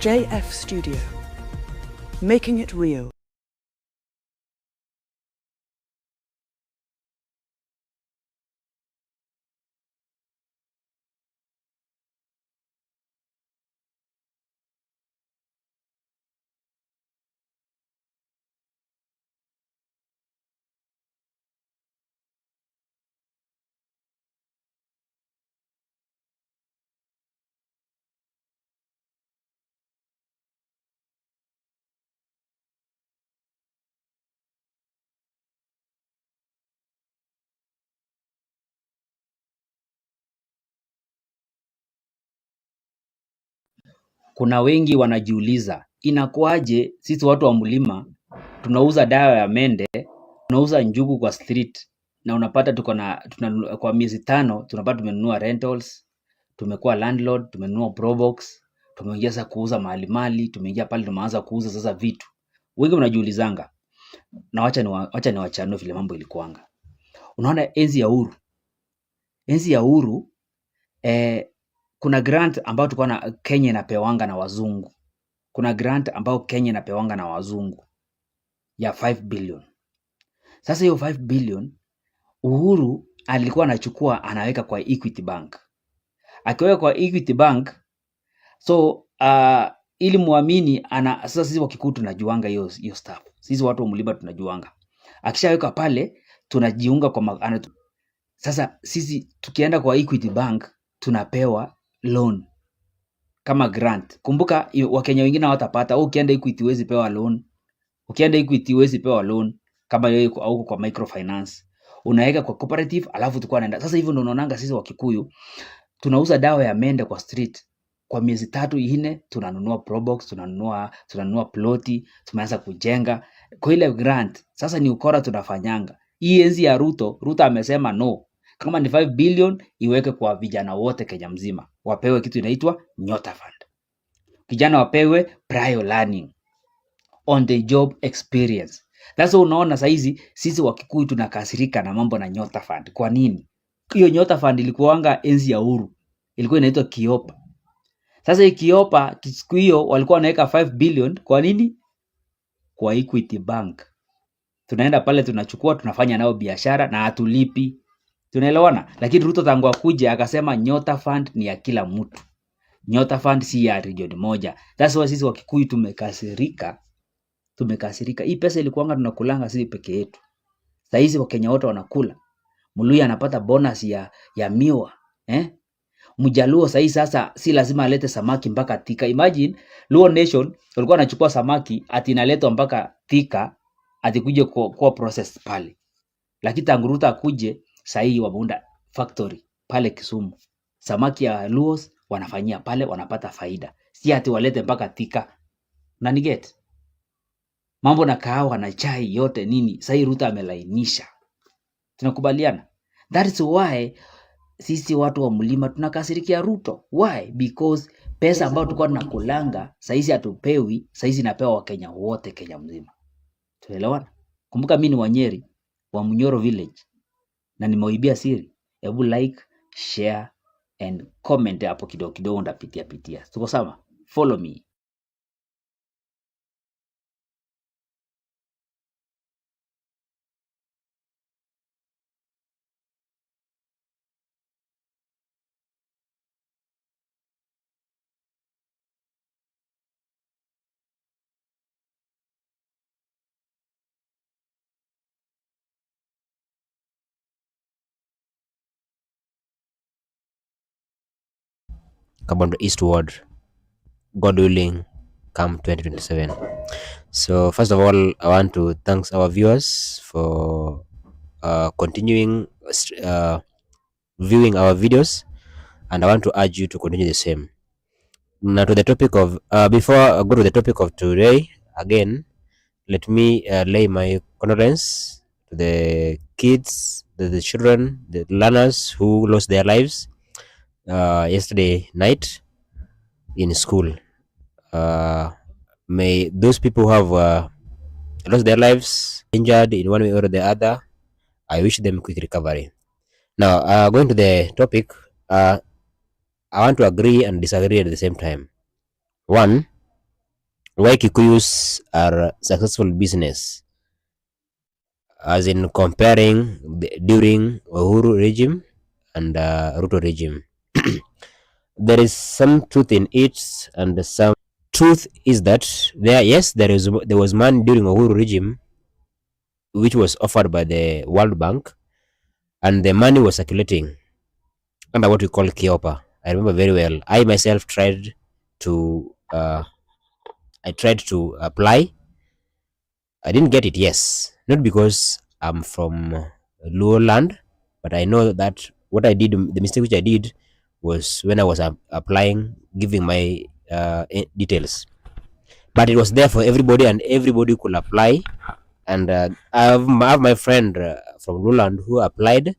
JF Studio, making it real. Kuna wengi wanajiuliza, inakuaje sisi watu wa mlima tunauza dawa ya mende, tunauza njugu kwa street, na unapata kwa miezi 5 tunapata tumenunua rentals, tumekuwa landlord, tumenunua probox, tumeingia sasa kuuza mali, tumeingia pale tumeanza kuuza sasa vitu. Wengi wanajiulizanga, na wacha niwachanue vile mambo ilikuanga. Unaona enzi ya uhuru kuna grant ambayo tulikuwa na Kenya inapewanga na wazungu. Kuna grant ambayo Kenya inapewanga na wazungu ya 5 billion. Sasa hiyo 5 billion Uhuru alikuwa anachukua anaweka kwa Equity Bank. Akiweka kwa Equity Bank, so ili muamini sasa sisi Wakikuyu tunajuanga hiyo stuff. Sisi watu wa mlima tunajuanga. Akishaweka pale tunajiunga kwa sasa sisi tukienda kwa Equity Bank tunapewa loan kama grant. Kumbuka Wakenya wengine hawatapata. Ukienda Equity huwezi pewa loan. Ukienda Equity huwezi pewa loan kama wewe huko kwa microfinance. Unaweka kwa cooperative alafu tukua naenda. Sasa hivyo ndio unaonanga sisi Wakikuyu tunauza dawa ya mende kwa street. Kwa miezi 3-4 tunanunua probox, tunanunua ploti, tumeanza kujenga kwa ile grant. Sasa ni ukora tunafanyanga. Hii enzi ya Ruto amesema no. Kama ni 5 billion iweke kwa vijana wote Kenya mzima. Wapewe kitu inaitwa Nyota Fund. Kijana wapewe prior learning, on the job experience. Sasa unaona saizi sisi Wakikuyu tunakasirika na mambo na Nyota Fund. Kwa nini? Hiyo Nyota Fund ilikuwanga enzi ya uhuru. Ilikuwa inaitwa Kiopa. Sasa hii Kiopa siku hiyo walikuwa wanaweka 5 billion kwa nini? Kwa Equity Bank. Tunaenda pale tunachukua tunafanya nao biashara na hatulipi. Tunaelewana? Lakini Ruto tangu akuje akasema Nyota Fund ni ya kila mtu. Nyota Fund si ya region moja. That's why sisi Wakikuyu tumekasirika. Hii pesa ilikuwanga tunakulanga sisi peke yetu. Sasa hizi Wakenya wote wanakula. Mluya anapata bonus ya miwa, Mjaluo sasa si lazima alete samaki mpaka Thika. Imagine Luo Nation walikuwa wanachukua samaki ati inaletwa mpaka Thika ati kuje kwa process pale. Lakini tangu Ruto akuje sahii wameunda factory pale Kisumu. Samaki ya Luos wanafanyia pale wanapata faida. Si ati walete mpaka Thika. Na niget. Mambo na kahawa na chai yote nini, sahii Ruto amelainisha. Tunakubaliana? That is why sisi watu wa mlima tunakasirikia Ruto. Why? Because pesa ambayo tulikuwa tunakulanga saizi hatupewi, saizi inapewa Wakenya wote Kenya mzima. Tunaelewana? Kumbuka mimi ni Wanyeri wa Munyoro village na nimewaibia siri. Hebu like, share and comment hapo kidogo ndapitia. Tuko sawa? Follow me. Kabondo Eastward, God willing, come 2027. So first of all, I want to thank our viewers for continuing viewing our videos, and I want to urge you to continue the same. Now to the topic of before I go to the topic of today, again, let me lay my condolence to the kids, the children, the learners who lost their lives yesterday night in school. May those people who have lost their lives, injured in one way or the other, I wish them quick recovery. Now, going to the topic, I want to agree and disagree at the same time. One, why Kikuyus are successful business, as in comparing during Uhuru regime and Ruto regime. There is some truth in it, and some truth is that there was money during Uhuru regime which was offered by the World Bank, and the money was circulating under what we call Kiopa. I remember very well. I myself to tried to apply. I didn't get it. Yes, not because I'm from Luo land, but I know that what I did, the mistake which I did, was when I was applying, giving my details. But it was there for everybody, and everybody could apply. And I have my friend from Luland who applied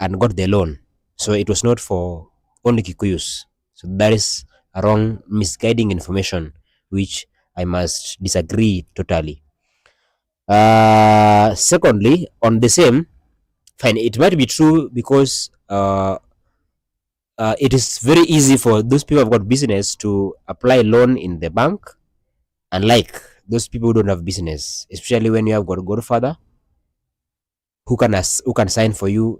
and got the loan. So it was not for only Kikuyus. So that is a wrong, misguiding information, which I must disagree totally. Secondly, on the same, fine, it might be true because it is very easy for those people who have got business to apply loan in the bank, unlike those people who don't have business, especially when you have got a godfather who can sign for you.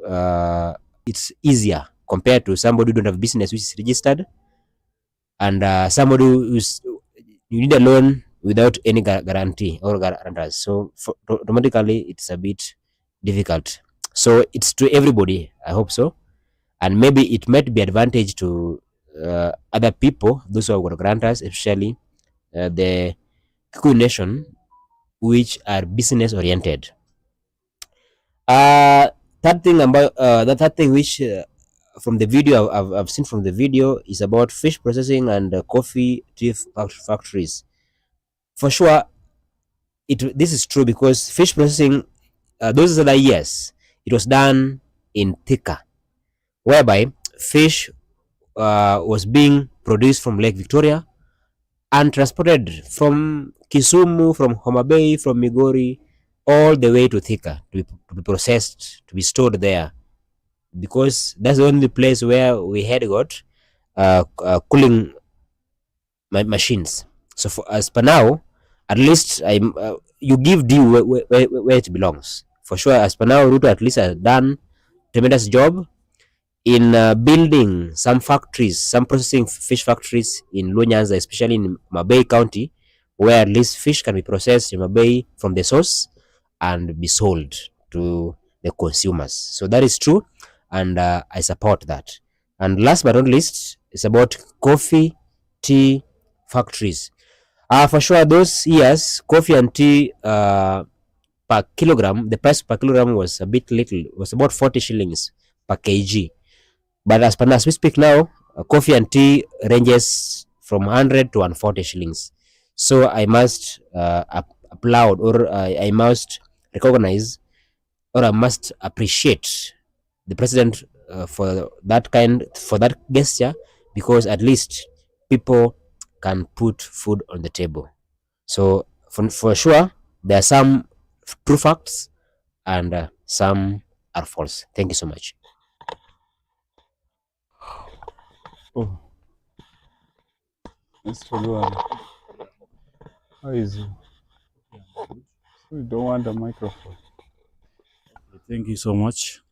It's easier compared to somebody who don't have business which is registered, and somebody who's you need a loan without any guarantee or guarantors. So automatically it's a bit difficult. So it's to everybody. I hope so, and maybe it might be advantage to other people, those who have got grantors, especially the Kikuyu nation, which are business oriented. Uh, third thing about the third thing which from the video I've seen from the video is about fish processing and coffee tea factories. For sure, this is true because fish processing those other years it was done in Thika, whereby fish was being produced from Lake Victoria and transported from Kisumu, from Homa Bay, from Migori, all the way to Thika to be processed, to be stored there, because that's the only place where we had got cooling machines. So for, as per now, at least you give due where it belongs. For sure, as per now, Ruto at least has done tremendous job in building some factories, some processing fish factories in Luo-Nyanza, especially in Mabei County, where at least fish can be processed in Mabei from the source and be sold to the consumers. So that is true, and I support that. And last but not least, it's about coffee, tea factories. For sure, those years, coffee and tea per kilogram, the price per kilogram was a bit little, was about 40 shillings per kg. But as per as we speak now, coffee and tea ranges from 100 to 140 shillings. So I must applaud, or I must recognize, or I must appreciate the president for that gesture, because at least people can put food on the table. So for sure, there are some true facts and some are false. Thank you so much. Oh, Mr. Luan, how is you? So you don't want a microphone? Thank you so much.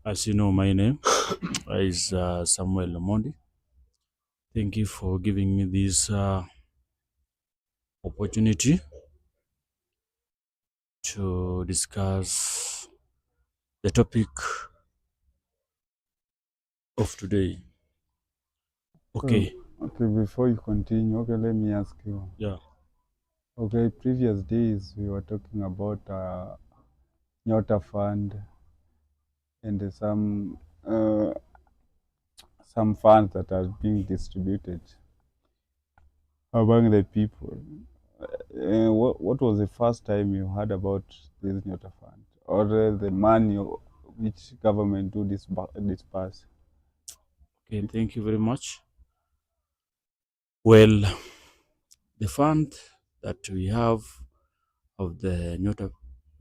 As you know, my name is Samuel Lamondi. Thank you for giving me this opportunity to discuss the topic of today. Okay. Okay, before you continue, okay, let me ask you. Yeah. Okay, previous days we were talking about Nyota Fund and some funds that are being distributed among the people. What was the first time you heard about this Nyota Fund, or the money which government do disperse? Okay, thank you very much. Well, the fund that we have of the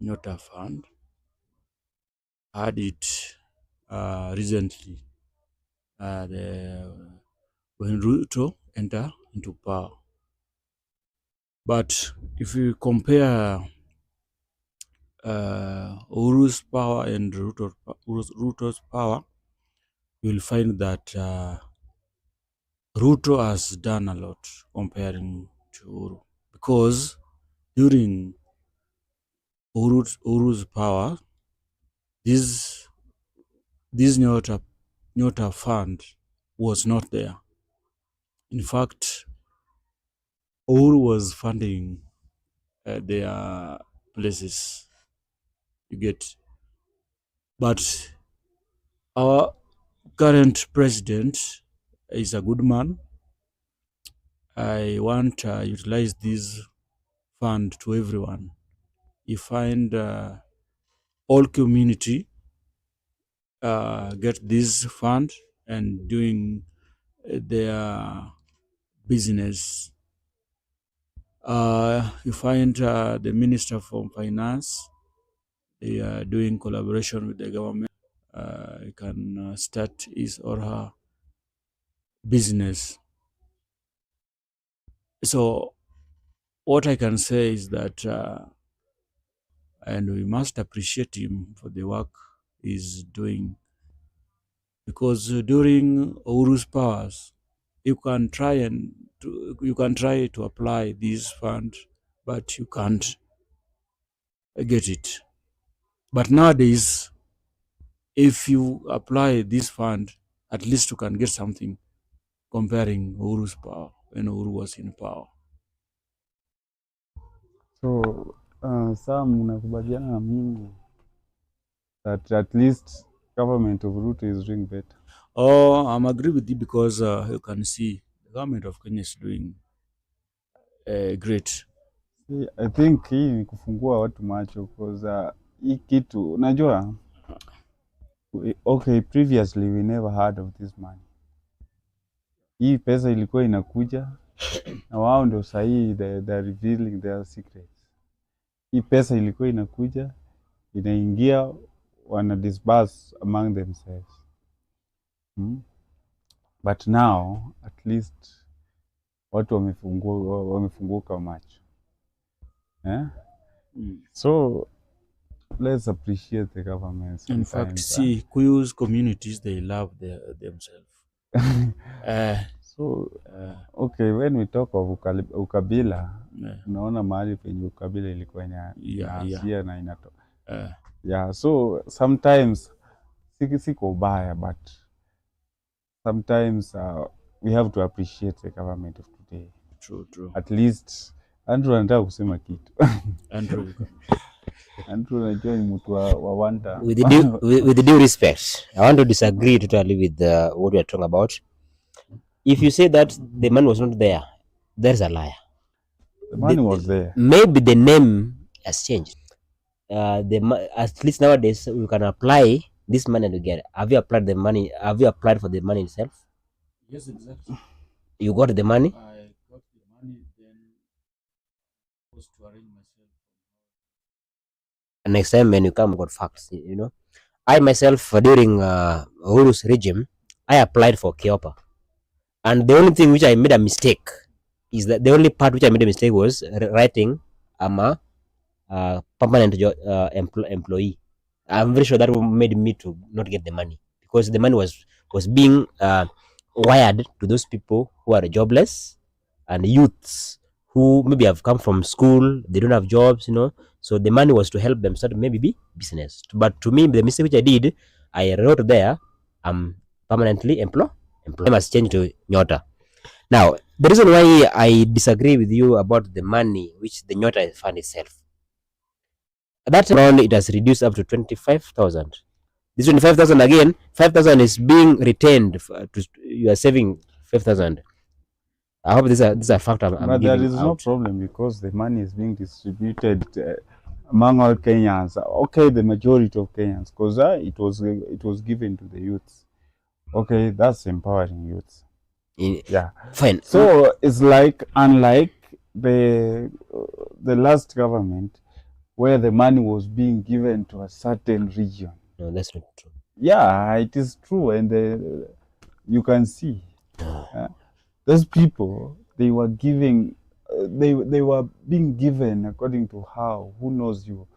Nyota Fund had it recently when Ruto entered into power. But if you compare Uhuru's power and Ruto's power, you'll find that Ruto has done a lot comparing to Uhuru, because during Uhuru's power, this Nyota fund was not there. In fact, Uhuru was funding their places, you get. But our current president is a good man. I want to utilize this fund to everyone. You find all community get this fund and doing their business. You find the Minister for Finance, they are doing collaboration with the government. You can start his or her business. So what I can say is that, and we must appreciate him for the work he's doing, because during Uhuru's powers, you can try to apply this fund, but you can't get it. But nowadays, if you apply this fund, at least you can get something comparing Uhuru's power when Uhuru was in power. So Sam, unakubaliana na mimi that at least government of Ruto is doing better? Oh, I'm agree with you, because you can see the government of Kenya is doing great. See, I think hii ni kufungua watu macho, because hii kitu unajua, okay, previously we never heard of this money. Hii pesa ilikuwa inakuja na wao ndio sahii they're revealing their secrets. Hii pesa ilikuwa inakuja, inaingia, wana disburse among themselves. But now at least watu wamefunguka macho. So let's appreciate the government. In fact, see, Kuyu's communities, they love themselves. So okay, when we talk of ukabila, unaona mahali penye ukabila ilikuwa inaanzia na inatoka. So sometimes siko ubaya, but sometimes we have to appreciate the government of today. True. At least Andrew anataka kusema kitu. Andrew, unajua ni mtu wa wanda. With the due respect, I want to disagree totally with what we are talking about. If you say that the man was not there, there's a liar. The money was there. Maybe the name has changed. At least nowadays you can apply this money and you get it. Have you applied the money? Have you applied for the money itself? Yes, exactly. You got the money? I got the money, then was to arrange myself. And next time when you come, got facts. I myself during Uhuru's regime, I applied for Kiopa, and the only thing which I made a mistake is that the only part which I made a mistake was writing I'm a permanent employee. I'm very sure that made me to not get the money, because the money was being wired to those people who are jobless and youths who maybe have come from school, they don't have jobs, so the money was to help them start maybe business. But to me, the mistake which I did, I wrote there I'm permanently employed. I must change to Nyota. Now the reason why I disagree with you about the money which the Nyota fund itself, that round it has reduced up to 25,000. This 25,000 again, 5,000 is being retained. You are saving 5,000. I hope this is a fact. But there is no problem, because the money is being distributed among all Kenyans. Okay, the majority of Kenyans, because it was given to the youths. Okay, that's empowering youths. Yeah, fine. So it's like, unlike the last government, where the money was being given to a certain region. No, that's not true. Yeah, it is true, and you can see those people, they were giving they were being given according to how, who knows you,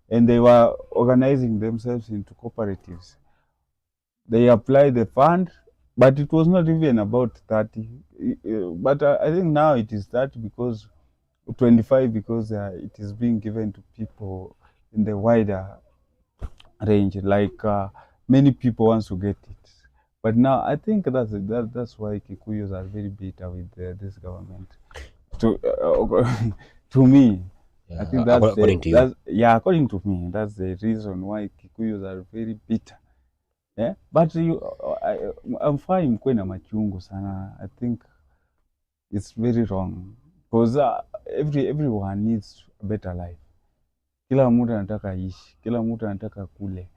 and they were organizing themselves into cooperatives. They applied the fund, but it was not even about 30. But I think now it is 30 because 25 because it is being given to people in the wider range, like many people wants to get it. But now I think that's why Kikuyus are very bitter with this government. To me, I think that's according to you. according to me, that's the reason why Kikuyus are very bitter. Yeah, but I'm fine mkwe na machungu sana. I think it's very wrong because everyone needs a better life. Kila mtu anataka ishi, kila mtu anataka kule,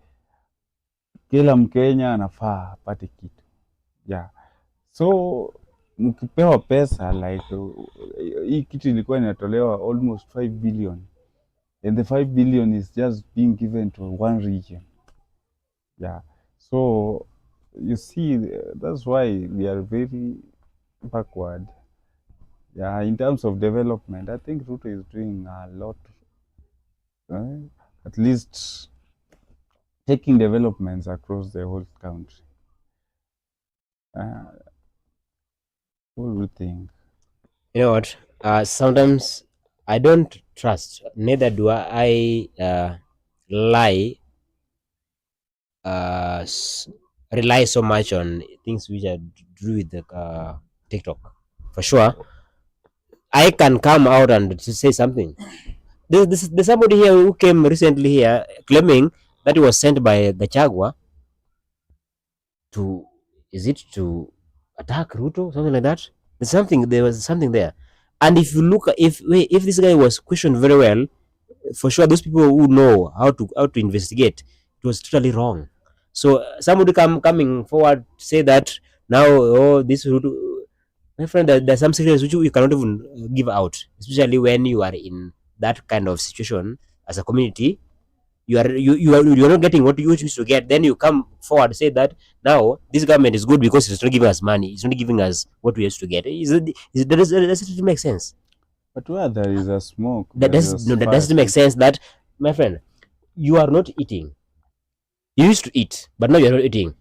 kila Mkenya anafaa apate kitu. Yeah, so mkipewa pesa like hii kitu ilikuwa inatolewa almost 5 billion, and the 5 billion is just being given to one region. Yeah, so you see, that's why we are very backward. Yeah, in terms of development, I think Ruto is doing a lot. At least taking developments across the whole country. What do you think? You know what? Sometimes I don't trust. Neither do I rely so much on things which are to do with the TikTok. For sure, I can come out and to say something. There's somebody here who came recently here claiming that he was sent by Gachagua to, is it to attack Ruto, something like that. There was something there. And if you look, if this guy was questioned very well, for sure those people who know how to investigate, it was totally wrong. So somebody coming forward to say that now, oh, this Ruto, my friend, there's some secrets which you cannot even give out, especially when you are in that kind of situation as a community. You are not getting what you used to get. Then you come forward and say that now this government is good because it's not giving us money. It's not giving us what we used to get. Does it make sense? But where there is a smoke, That doesn't make sense. That, my friend, you are not eating. You used to eat, but now you are not eating.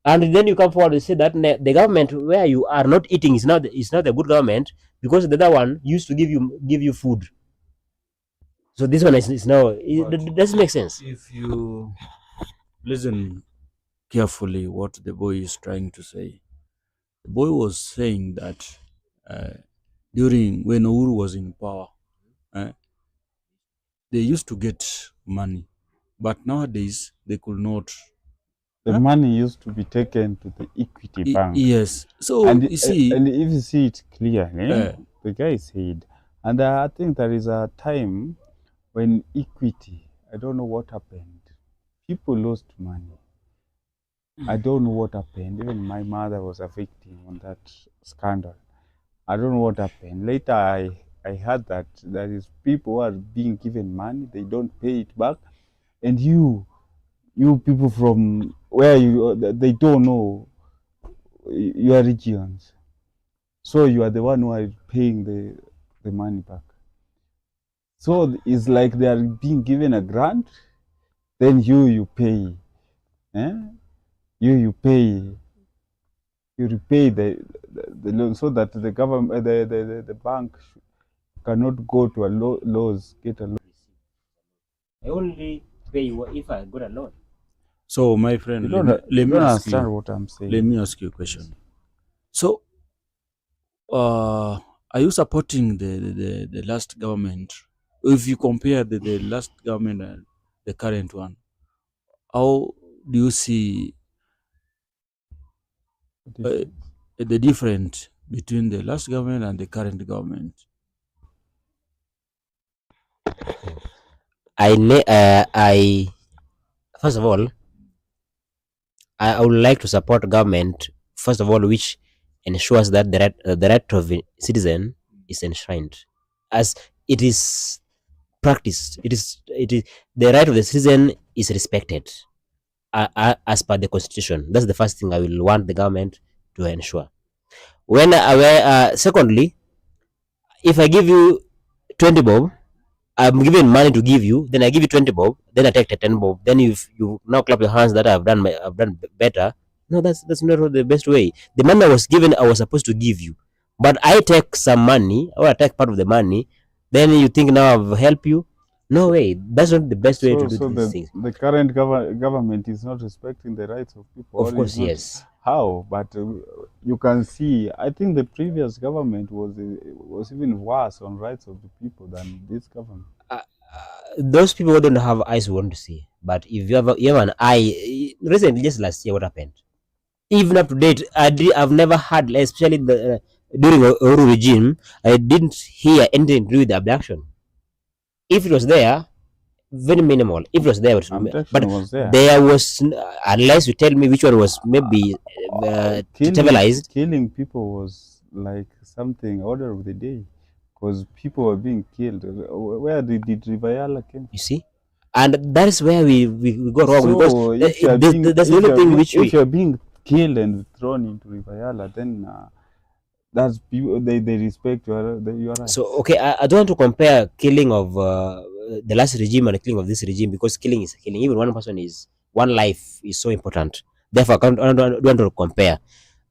And then you come forward and say that the government where you are not eating is not a good government because the other one used to give you food. So this one is now, it doesn't make sense. If you listen carefully what the boy is trying to say, the boy was saying that during when Uhuru was in power, they used to get money, but nowadays they could not. The money used to be taken to the Equity Bank. Yes. So and you see, and if you see it clearly, the guy said, and I think there is a time when Equity, I don't know what happened. People lost money. I don't know what happened. Even my mother was a victim on that scandal. I don't know what happened. Later, I heard that there is people who are being given money, they don't pay it back, and you people from where they don't know your regions, so you are the one who are paying the money back. So it's like they are being given a grant, then you pay, you pay, you repay the loan, so that the government, the bank cannot go to a loss, get a loan. I only pay if I got a loan. So my friend, You don't understand what I'm saying. Let me ask you a question. So, are you supporting the last government? If you compare the last government and the current one, how do you see the difference between the last government and the current government? I first of all, I would like to support government, first of all, which ensures that the right of a citizen is enshrined, as it is practiced. It is the right of the citizen is respected as per the constitution. That's the first thing I will want the government to ensure. Secondly, if I give you 20 bob, I'm giving money to give you, then I give you 20 bob, then I take 10 bob, then you now clap your hands that I've done better. No, that's not the best way. The money I was given, I was supposed to give you, but I take some money, or I take part of the money, then you think now I've helped you. No way. That's not the best way to do So these things. the current government is not respecting the rights of people. Of or course, is not yes. How? But you can see, I think the previous government was even worse on rights of the people than this government. Those people who don't have eyes want to see. But if you have an eye, recently, just last year, what happened? Even up to date, I've never had, especially during Uhuru regime, I didn't hear anything to do with the abduction. If it was there, very minimal. If it was there, but was there. there was, unless you tell me which one was maybe trivialized. Killing people was like something order of the day, because people were being killed. Where did Rivayala came? You see, and that is where we go wrong, So because that's the only thing which if you're being killed and thrown into Rivayala, then that's people, they respect your rights. So okay, I don't want to compare killing of the last regime and the killing of this regime, because killing is killing. Even one life is so important. Therefore, I don't want to compare.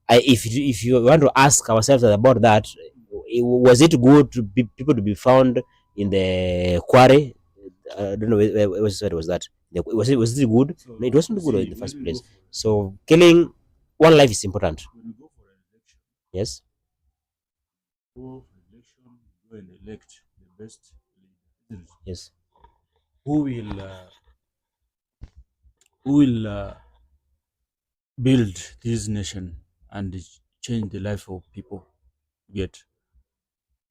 If you want to ask ourselves about that, was it good to people to be found in the quarry? I don't know where was that. Was it good? No, it wasn't good in the first place. So killing one life is important. When you go for an election, Yes. go for election, go and elect the best leader. Yes. Who will build this nation and change the life of people? Yet,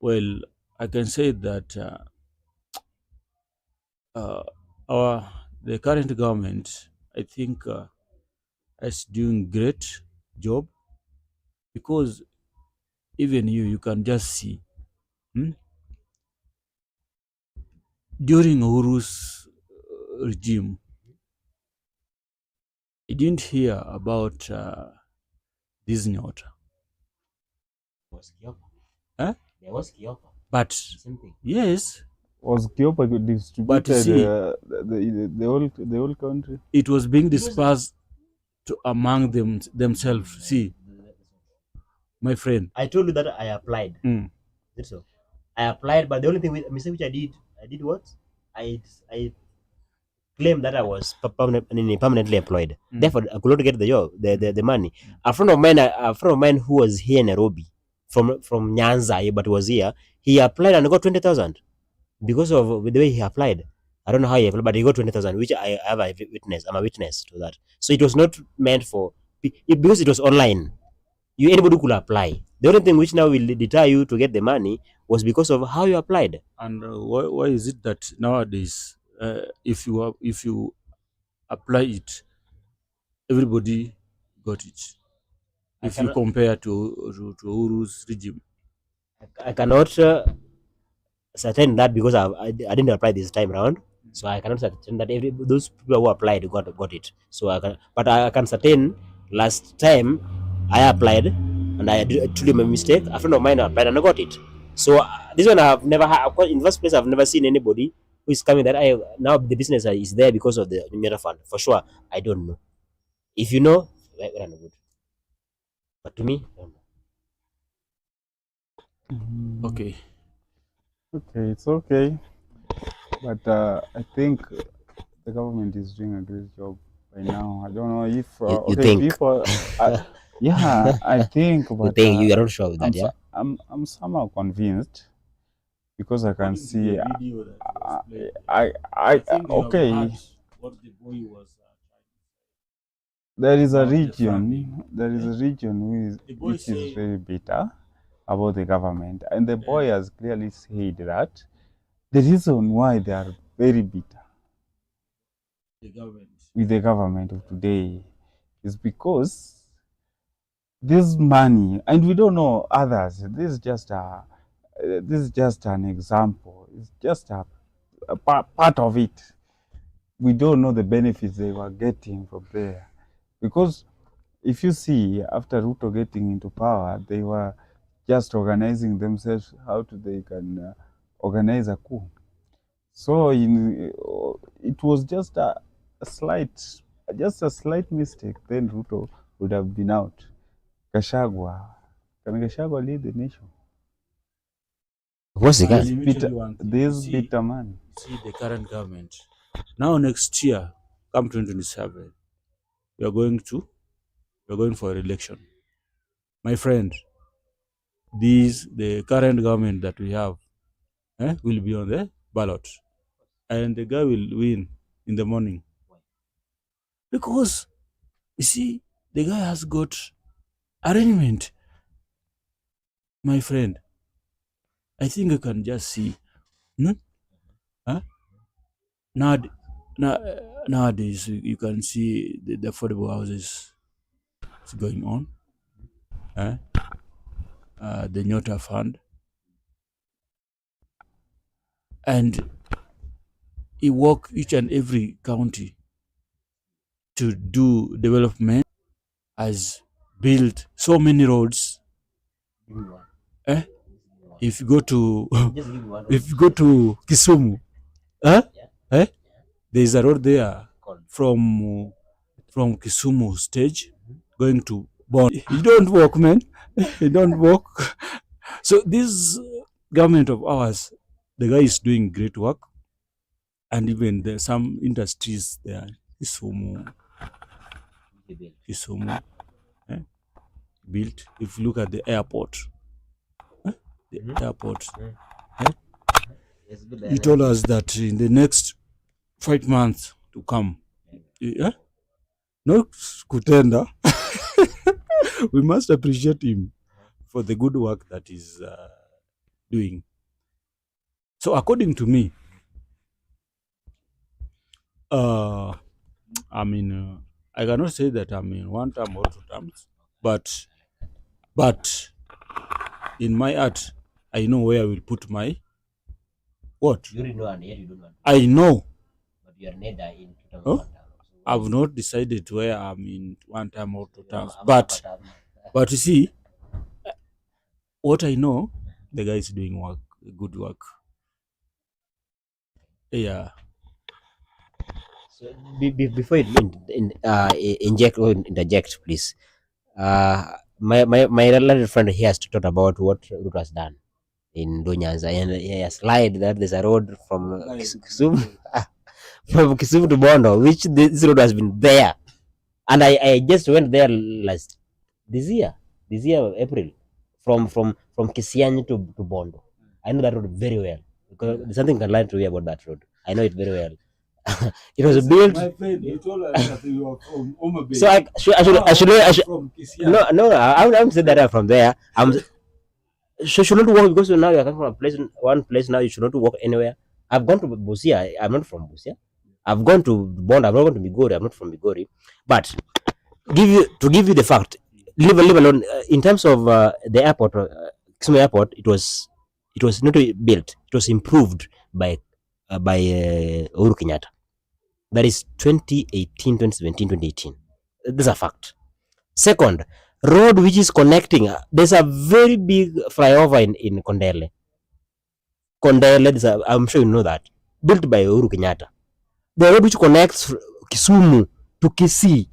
well, I can say that the current government, I think, is doing great job, because even you can just see during Uhuru's regime, I didn't hear about this Nyota. Huh? There was Kioko. But Same thing. yes, Was Kyopa distributed But you see, the whole country? it was being dispersed among themselves. See, my friend. I told you that I applied. That's so. I applied, but the only thing which I did what? I claimed that I was permanently employed. Therefore, I could not get the job, the money. A friend of mine who was here in Nairobi, from Nyanza, but was here. He applied and got 20,000 because of the way he applied. I don't know how he applied, but he got 20,000, which I have a witness. I'm a witness to that. So it was not meant for, because it was online. Anybody could apply. The only thing which now will deter you to get the money was because of how you applied. And why is it that nowadays, if you apply it, everybody got it? If you compare to Uhuru's regime, I cannot certain that, because I didn't apply this time around, so I cannot certain that those people who applied got it. So but I can certain last time I applied and I truly made a mistake. A friend of mine applied and I got it. So this one I have never had. Of course, in the first place, I've never seen anybody who is coming that now the business is there because of the Nyota fund. For sure, I don't know. If you know, well and good. But to me, I don't know. okay. Okay, it's okay. But I think the government is doing a great job by now. I don't know if You think? people. Yeah, I think. But You think you are not sure with that, yeah? I'm somehow convinced, because I can see. Okay. What the boy was There is a about the region. funding. There is a region The boy which is say- very bitter about the government, and the boy has clearly said that the reason why they are very bitter the government. with the government of today is because this money, and we don't know others. This is just an example. It's just a part of it. We don't know the benefits they were getting from there, because if you see, after Ruto getting into power, they were just organizing themselves they can organize a coup. So it was just a slight mistake. Then Ruto would have been out. Gachagua, can Gachagua lead the nation? What's the guy? Let me tell you one thing. This bitter man. See the current government. Now next year, come 2027, we are going for an election. My friend, the current government that we have will be on the ballot. And the guy will win in the morning. Because, you see, the guy has got arrangement. My friend, I think you can just see. Nowadays, you can see the affordable houses is going on. The Nyota Fund. And he work each and every county to do development, has built so many roads. If you go to Kisumu, there is a road there from Kisumu stage going to Bondo. You don't walk, man. You don't walk. So this government of ours, the guy is doing great work, and even there some industries there, Kisumu built. If you look at the airport, he told us that in the next 5 months to come, no kutenda, we must appreciate him for the good work that he's doing. So according to me, I cannot say that I'm in one term or 2 terms, but in my heart, I know where I will put my what? You already know, and yet you don't want. I know. But you are neither in 2 terms Huh? or 1 term. So I've not decided where I'm in 1 term or 2 terms, but you see, what I know, the guy is doing work, good work. Yeah. So before you inject or interject, please. My relative friend here has to talk about what Ruto has done in Donyanza, and he has lied that there's a road from Kisumu from Kisumu to Bondo, which this road has been there, and I just went there this year April, from Kisiani to Bondo. I know that road very well because there's something I can learn to you about that road. I know it very well. It was built. My friend, you told us that you are from Homa Bay. So I should from Kisiani. no, I wouldn't say that I'm from there. Should not walk because now you're coming from one place. Now you should not walk anywhere. I've gone to Busia. I'm not from Busia. I've gone to Bondo. I've not gone to Migori. I'm not from Migori. But give you the fact. Leave alone. In terms of the airport, Kisumu Airport, it was not built. It was improved by Uhuru Kenyatta. That is 2018, 2017, 2018. This is a fact. Second, road which is connecting. There's a very big flyover in Kondele. I'm sure you know that. Built by Uhuru Kenyatta. The road which connects Kisumu to Kisii.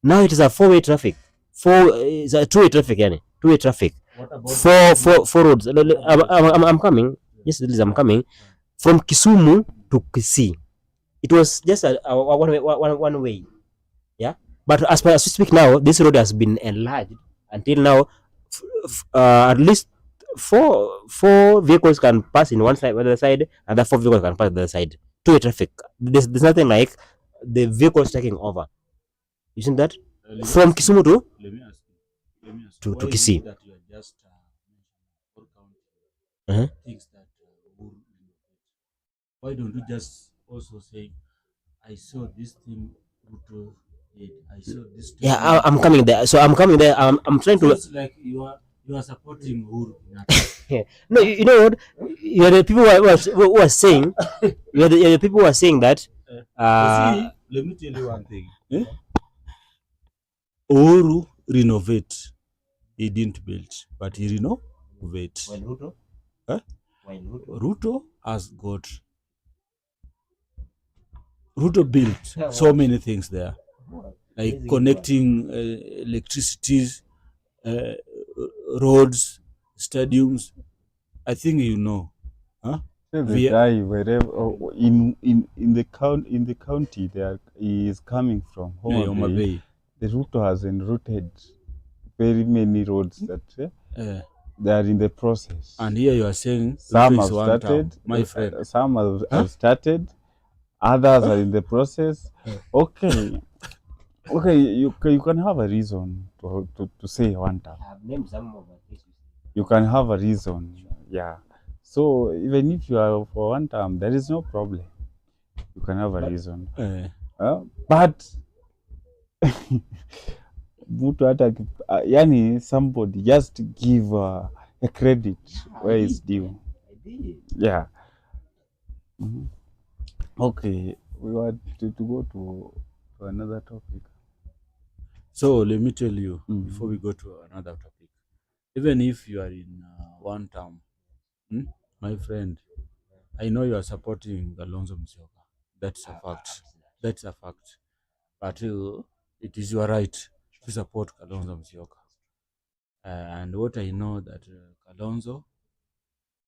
Now it is a four-way traffic. It's a two-way traffic, yani. Two-way traffic. Four roads. I'm coming. Yes, I'm coming. From Kisumu to Kisii. It was just a one way. Yeah. But as we speak now, this road has been enlarged until now. At least four vehicles can pass in one side, other side, and the 4 vehicles can pass the other side. Two-way traffic. There's nothing like the vehicles taking over. Isn't that? From Kisumu to Let me ask to why is Kisii. it that you are just county things that why don't you just also say, I saw this thing Ruto did, I saw this thing. Yeah, I'm coming there. So I'm coming there. I'm trying to. It's like you are supporting Uhuru Kenyatta. No, you know what? You're the people who are saying. You're the people who are saying that. See, let me tell you one thing. Uhuru renovate. He didn't build, but he of it. Well, Ruto? Huh? Well, Ruto? Ruto has got... Ruto built so many things there, like connecting electricity, roads, stadiums. I think you know. Huh? The guy wherever in the county there he is coming from, Homa Bay. The Ruto has enrouted very many roads that they are in the process. And here you are saying some have started, my friend. Some have started, others are in the process. Okay, you can have a reason to say one time. I've named some of the cases. You can have a reason, yeah. So even if you are for one term, there is no problem. You can have a reason. But yani somebody just give a credit where it's due. Yeah. Okay, we want to go to another topic. So let me tell you, before we go to another topic, even if you are in one term, my friend, I know you are supporting Kalonzo Musyoka. That's a fact. That's a fact. But it is your right to support Kalonzo Musyoka. And what I know that Kalonzo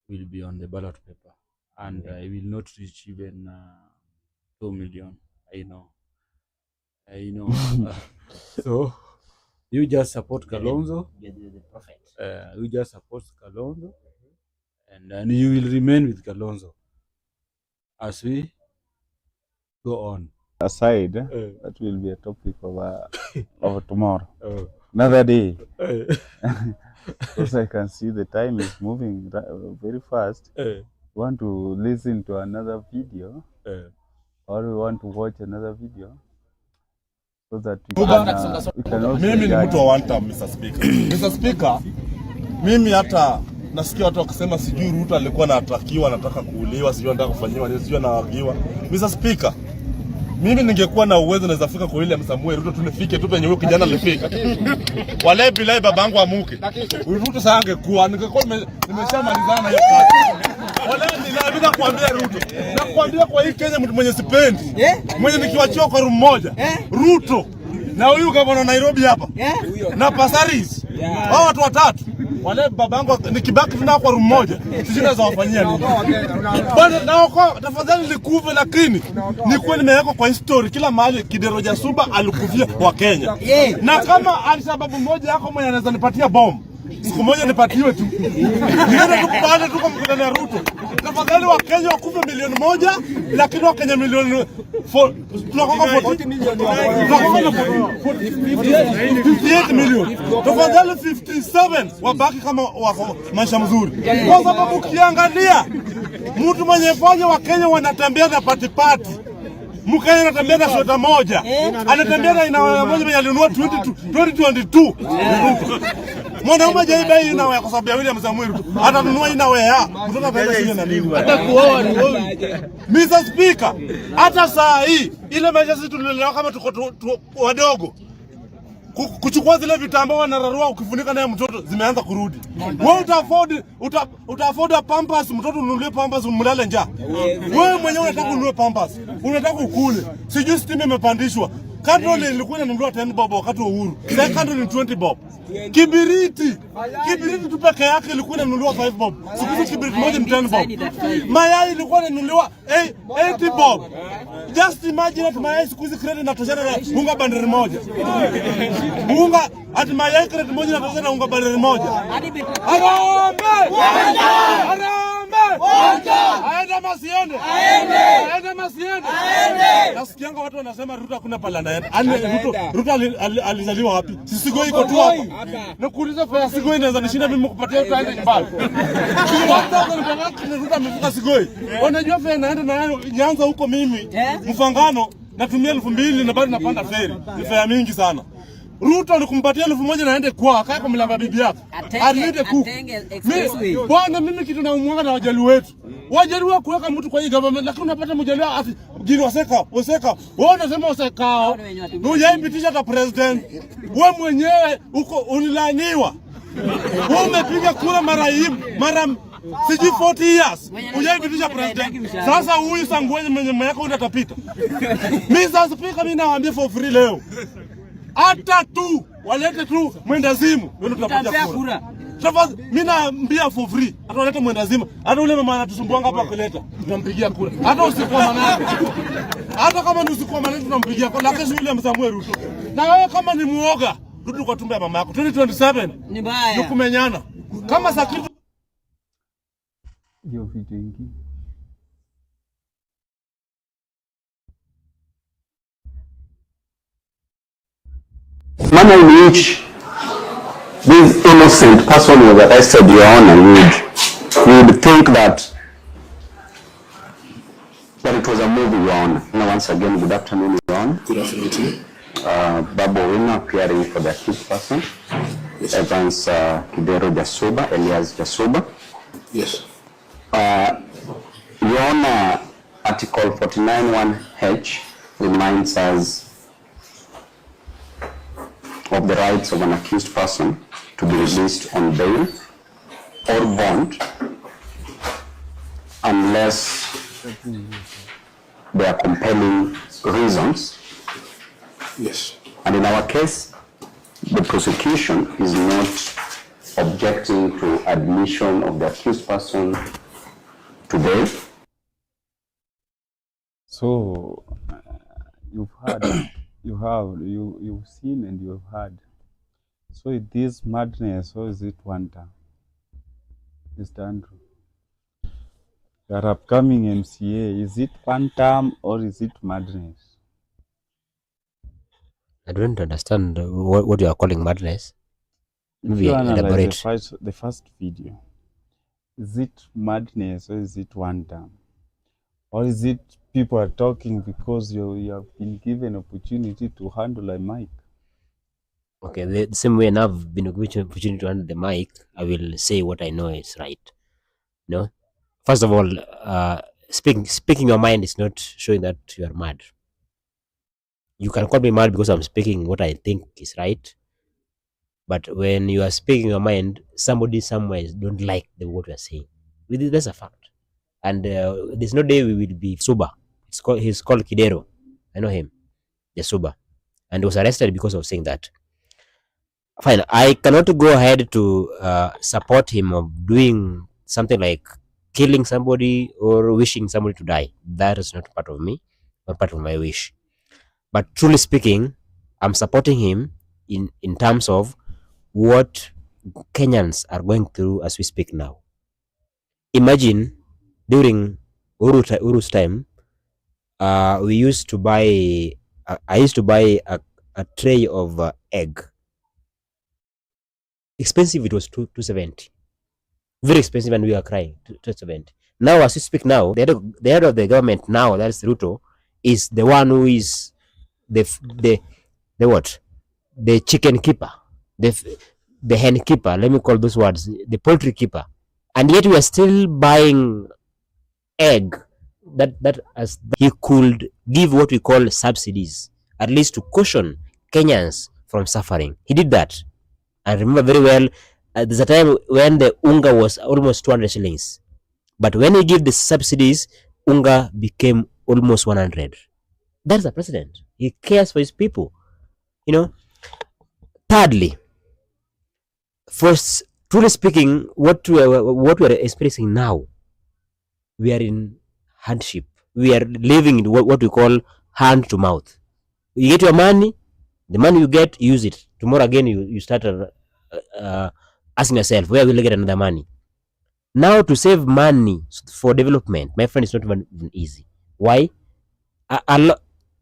will be on the ballot paper, and I will not reach even 2 million. I know. So you just support Kalonzo. You just support Kalonzo, and then you will remain with Kalonzo as we go on. Aside, that will be a topic of tomorrow. Another day. Because I can see the time is moving very fast. We want to listen to another video, or we want to watch another video, so that we can also mimi ni mtu wa one term, Mr. Speaker. Mr. Speaker, mimi hata nasikia watu wakisema sijui Ruto alikuwa anatakiwa anataka kuuliwa, sijui anataka kufanyiwa nini, sijui anawagiwa. Mr. Speaker, mimi ningekuwa na uwezo naweza fika kwa William Samuel Ruto tunifike tu penye huyo kijana alifika. Wale bila babangu amuke. Ruto sasa angekuwa ningekuwa nimeshamalizana hiyo kazi. Wale nilipenda kuambia Ruto. Na kuambia kwa hii Kenya mtu mwenye sipendi. Mwenye nikiwachia kwa room moja. Ruto. Na huyu gavana Nairobi hapa. Na Pasaris. Hao watu watatu. Wale babangu nikibaki tuna kwa room moja. Sisi naweza wafanyia nini? Bwana naoko tafadhali nikuve, lakini nikuwe nimeweka kwa history kila mahali Kidero Jasuba alikuvia wa Kenya. Na kama alisababu moja yako mwenye anaweza nipatia bomb, siku moja nipatiwe tu. Niende tukupande tuko mkutano na Ruto. Tafadhali wa Kenya wakufe milioni moja, lakini wa Kenya milioni tunakonga 40 million. Tafadhali 57 wabaki kama wako maisha mzuri. Kwa sababu ukiangalia mtu mwenye fanya wa Kenya wanatembea na patipati. Mkenya anatembea na sweta moja. Anatembea na ina moja mwenye alinunua 2022. Mwanaume jaibai inawe kwa sababu ya William Samuel Ruto. Atanunua inawe ya. Mtoto ataenda shule na nini? Hata kuoa ni wewe. Mr. Speaker, hata saa hii ile maisha sisi tulilelewa kama tuko wadogo. Kuchukua zile vitambaa wanararua ukifunika naye mtoto zimeanza kurudi. Wewe utaafford pampers, mtoto ununulie pampers umlale njaa. Wewe mwenyewe unataka ununue pampers, unataka ukule. Sijui stima imepandishwa. Kadri ilikuwa inanunua 10 bob wakati wa Uhuru. Sasa kadri ni 20 bob. Kibiriti tu peke yake ilikuwa inanunuliwa 5 bob. Siku hizi kibiriti moja ni 10 bob. Mayai ilikuwa inanunuliwa 80 bob. Just imagine that mayai siku hizi credit inatoshana na unga bandari moja. Unga ati mayai credit moja inatoshana na unga bandari moja. Harambee! Aende masiende. Aende masiende. Nasikianga watu wanasema Ruto hakuna pala anaenda. Ruto alizaliwa wapi? Sisigoi iko tu hapa. Nakuuliza kwa Sigoi inaweza nishinda mimi kupatia utaenda nyumbani. Ruto amefika Sigoi. Unajua fare naenda na Nyanza huko mimi. Mfangano natumia 2000 na bado napanda fare. Ni fare mingi sana. Ruto nikumpatia 1000 naende kwa kaka kwa mlanga bibi yako. Alinde kuku. Bwana mimi kitu na umwanga na Wajaluo wetu. Wajaluo kuweka mtu kwa hii government, lakini unapata Mjaluo ati gini waseka. Wewe unasema wasekao. Unajaipitisha hata president. Wewe mwenyewe uko unilaniwa. Wewe umepiga kura mara sijui 40 years. Hujaipitisha president. Sasa huyu Sangwenye mwenye yako utapita. Mimi sasa pika mimi nawaambia for free leo. Hata tu walete tu mwendazimu ndio tutapiga kura. Sasa mimi naambia for free. Hata walete mwendazimu. Hata ule mama anatusumbuanga hapa kuleta. Tunampigia kura. Hata usikuwa manani. Hata kama ni usikuwa manani tunampigia kura. Lakini William Samuel Ruto. Na wewe kama ni muoga, rudi kwa tumbo ya mama yako. 2027 ni mbaya. Tukumenyana. Kama sakitu hiyo video ingine. Manner in which this innocent person was arrested, Your Honor, you would think that it was a movie, Your Honor. Now, once again, good afternoon, Your Honor. Good afternoon to you. Babu Owino appearing for the accused person. Yes. Evans Kidero Jasuba, Elias Jasuba. Yes. Your Honor, Article 49(1)(h) reminds us of the rights of an accused person to be released on bail or bond unless there are compelling reasons. Yes. And in our case, the prosecution is not objecting to admission of the accused person to bail. So you've heard, you've seen and you've heard. So is this madness or is it one time? Mr. Andrew, your upcoming MCA, is it one term or is it madness? I don't understand what you are calling madness. Maybe elaborate. The first video, is it madness or is it one term? Or is it people are talking because you have been given opportunity to handle a mic? Okay, the same way now I've been given opportunity to handle the mic, I will say what I know is right. No? First of all, speaking your mind is not showing that you are mad. You can call me mad because I'm speaking what I think is right. But when you are speaking your mind, somebody somewhere don't like the what you are saying. That's a fact. And there's no day we will be sober. He's called Kidero. I know him. The sober. And was arrested because of saying that. Fine. I cannot go ahead to support him of doing something like killing somebody or wishing somebody to die. That is not part of me, not part of my wish. But truly speaking, I'm supporting him in terms of what Kenyans are going through as we speak now. Imagine during Uru's time, we used to buy, I used to buy a tray of egg. Expensive, it was 270. Very expensive, and we are crying, 270. Now, as we speak now, the head of the government now, that is Ruto, is the one who is the what? The chicken keeper, the hen keeper, let me call those words, the poultry keeper. And yet we are still buying egg that as he could give what we call subsidies, at least to caution Kenyans from suffering. He did that. I remember very well, there's a time when the unga was almost 200 shillings. But when he gave the subsidies, unga became almost 100. That's the president. He cares for his people. You know. Thirdly, first, truly speaking, what we are experiencing now, we are in hardship. We are living in what we call hand to mouth. You get your money, the money you get, use it. Tomorrow again, you start asking yourself, where will I get another money? Now, to save money for development, my friend, is not even easy. Why?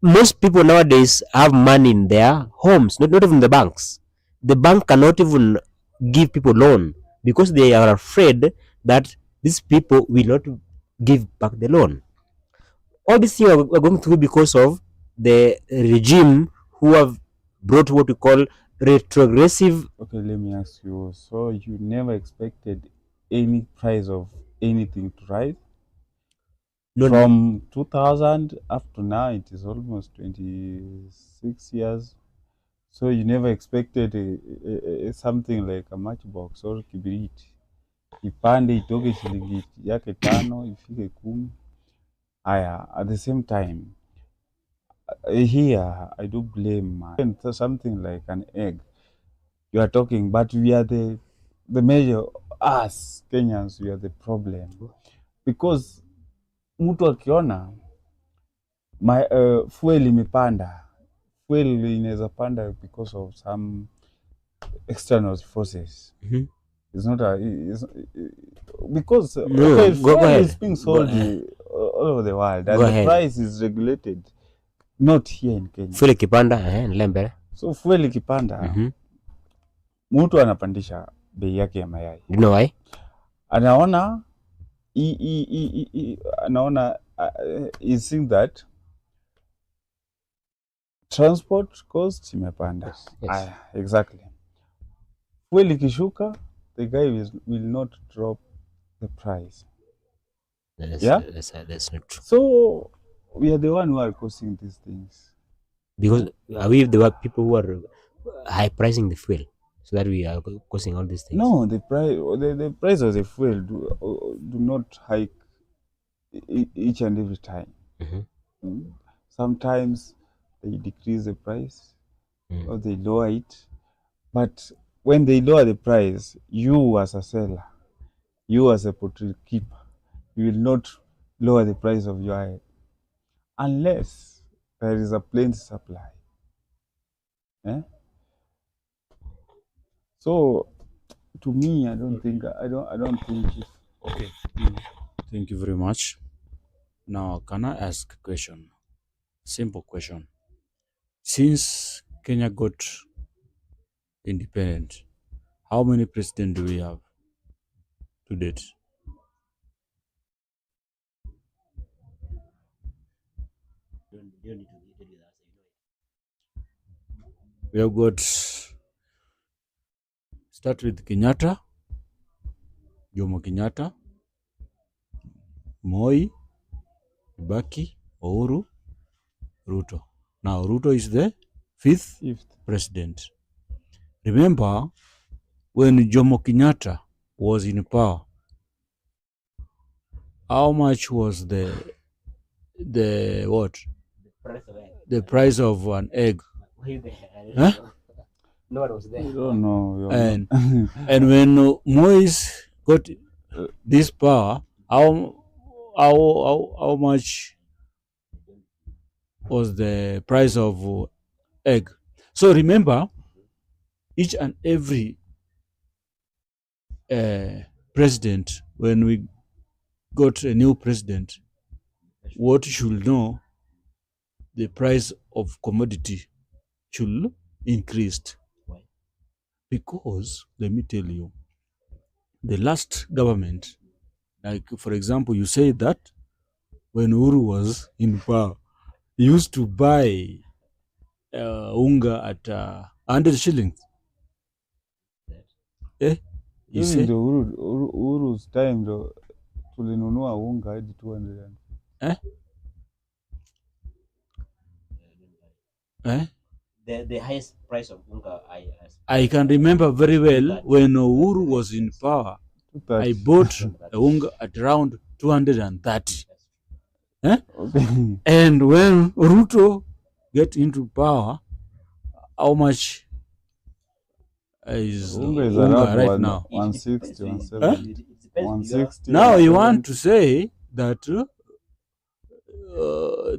Most people nowadays have money in their homes, not even the banks. The bank cannot even give people loan because they are afraid that these people will not give back the loan. All these things are going through because of the regime who have brought what we call retrogressive. Okay, let me ask you. So you never expected any price of anything to rise? No, From 2000 up to now, it is almost 26 years. So you never expected something like a matchbox or kibiriti ipande itoke shilingi yake 5 ifike 10. Aya, at the same time here I do blame something like an egg you are talking, but we are the major, us Kenyans, we are the problem because mtu akiona fuel imepanda, fuel inaweza panda because of some external forces. It's not because fuel is being sold all over the world and the price is regulated, not here in Kenya. Fuel ikipanda mbele. So fuel ikipanda mtu anapandisha bei yake ya mayai. You know why? Anaona he think that transport cost imepanda. Yes. Exactly. Fuel ikishuka, the guy will not drop the price. That's not true. So we are the one who are causing these things. Because we the people who are high pricing the fuel, so that we are causing all these things. No, the price of the fuel do not hike each and every time. Sometimes they decrease the price or they lower it. But when they lower the price, you as a seller, you as a poultry keeper, you will not lower the price of your egg unless there is a plenty supply. So to me, I don't think it. Okay. Thank you very much. Now, can I ask a question? Simple question. Since Kenya got independent, how many presidents do we have to date? We have got, start with Kenyatta, Jomo Kenyatta, Moi, Kibaki, Uhuru, Ruto. Now Ruto is the fifth president. Remember when Jomo Kenyatta was in power, how much was the what? The price of an egg. Huh? No one was there. I don't know. And when Moise got this power, how much was the price of egg? So remember, each and every president, when we got a new president, what should know, the price of commodity should increase. Why? Because let me tell you, the last government, like for example, you say that when Uhuru was in power, he used to buy unga at 100 shillings. During the Uhuru's time, tulinunua unga hadi 200. The highest price of unga I can remember very well when Uhuru was in power, I bought a unga at around 230. Okay. And when Ruto get into power, how much is Unga is unga around right now? 160, 170. 160. Now you want to say that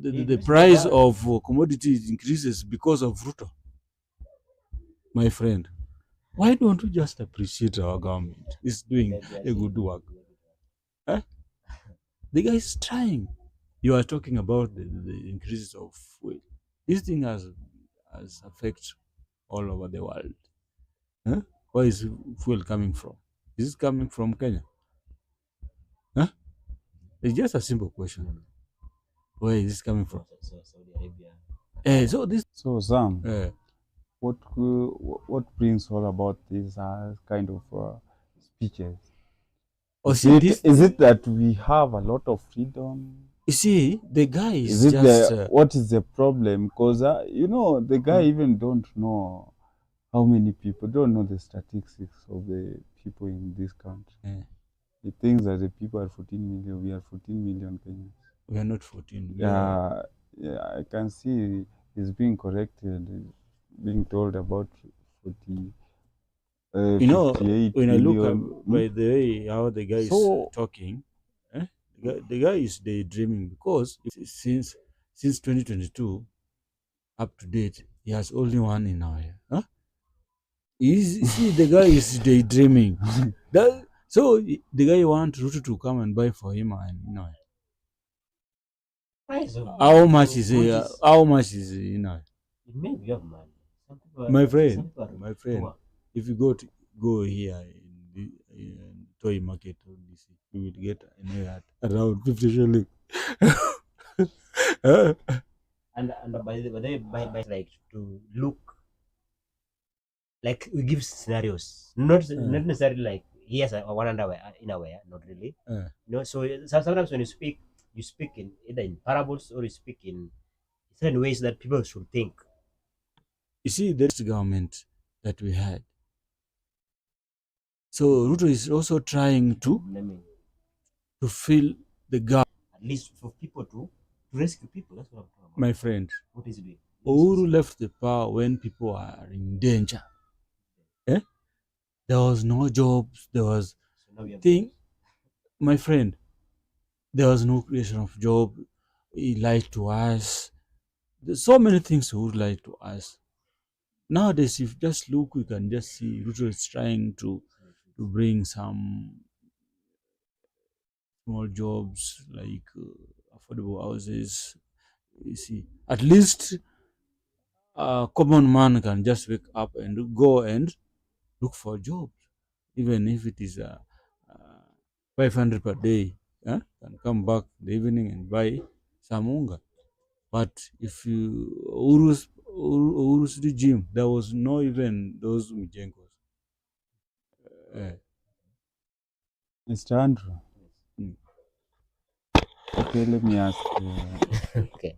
the price of commodities increases because of Ruto? My friend, why don't we just appreciate our government? It's doing a good work. The guy is trying. You are talking about the increases of fuel. This thing has affect all over the world. Where is fuel coming from? Is it coming from Kenya? It's just a simple question. Where is this coming from? So Sam, what brings all about these kind of speeches? Is it that we have a lot of freedom You see, the guy is Is it just what is the problem? Because you know, the guy even don't know how many people, don't know the statistics of the people in this country. Yeah. He thinks that the people are 14 million. We are 14 million Kenyans. we are not 14. We are, Yeah, I can see he's being corrected, being told about 40. you know, 58 when I look million. at by the way how the guy is So- talking, the guy is daydreaming, because since 2022 up to date, he has only one in our year. Huh? See, the guy is daydreaming. So the guy want Ruto to come and buy for him, and how much is he? How much is he? Maybe you have money. Some people My some friend, people are my friend, poor. if you go here in toy market, you will get anywhere at around 50 shilling. And by like to look like we give scenarios, not necessarily like he has a one underwear innerwear, not really. So sometimes when you speak in either in parables or you speak in certain ways that people should think. You see, that's the government that we had. So Ruto is also trying to fill the gap. At least for people to rescue people. That's what I'm talking about. My friend, What is he doing? Uhuru left the power when people are in danger. There was no jobs. There was my friend, there was no creation of job. He lied to us. There's so many things he would lie to us. Nowadays, if you just look, we can just see Ruto is trying to bring some small jobs like affordable houses. You see, at least a common man can just wake up and go and look for jobs, even if it is 500 per day. Can come back in the evening and buy some unga. But if you Uru's regime, there was no even those Mjengos. Mr. Andrew. Okay, let me ask you. Okay.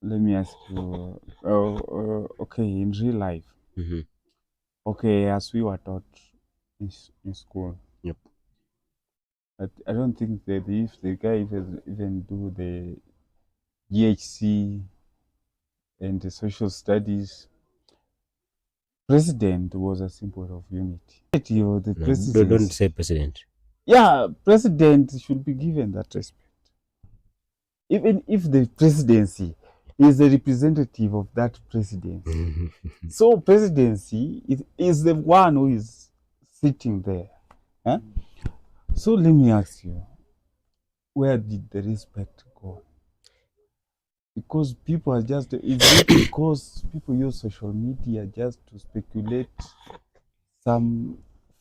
Let me ask you. Okay, in real life. Mhm. Okay, as we were taught in school. Yep. I don't think that if the guy even do the GHC and the social studies, president was a symbol of unity. The president. Don't say president. Yeah, president should be given that respect. Even if the presidency is the representative of that presidency. So presidency is the one who is sitting there. Huh? So let me ask you, where did the respect go? Because people are just, is it because people use social media just to speculate some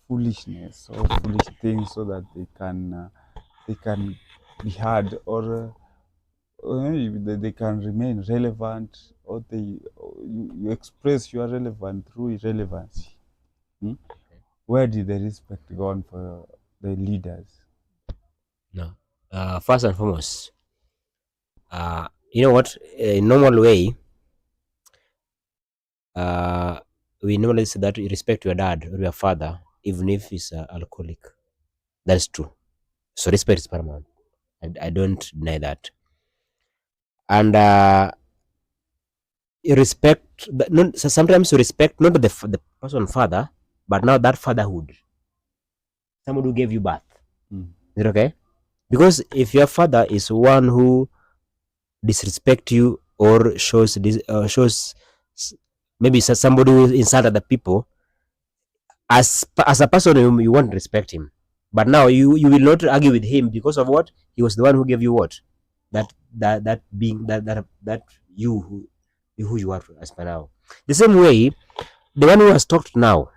foolishness or foolish things so that they can be heard, or they can remain relevant, or you express your relevance through irrelevancy? Where did the respect go on for the leaders? No. First and foremost, you know what? In normal way, we normally say that you respect your dad or your father, even if he's an alcoholic. That's true. So respect is paramount. I don't deny that. And you respect, so sometimes you respect not the person father, but now that fatherhood, someone who gave you birth. Is it okay? Because if your father is one who disrespect you or shows maybe somebody who insulted the people, as a person you want to respect him, but now you will not argue with him because of what? He was the one who gave you what? That being that you who you are as per now. The same way, the one who has talked now,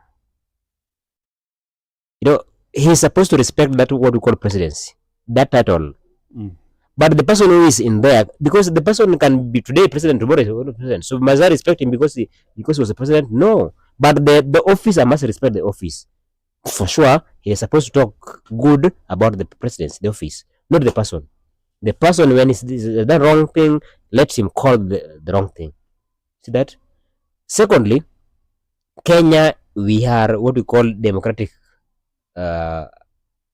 he's supposed to respect that what we call presidency, that title. But the person who is in there, because the person can be today president, tomorrow is president. So must I respect him because he was a president? No. But the office, I must respect the office. For sure, he is supposed to talk good about the presidency, the office, not the person. The person, when he's the wrong thing, let him call the wrong thing. See that? Secondly, Kenya, we are what we call democratic uh,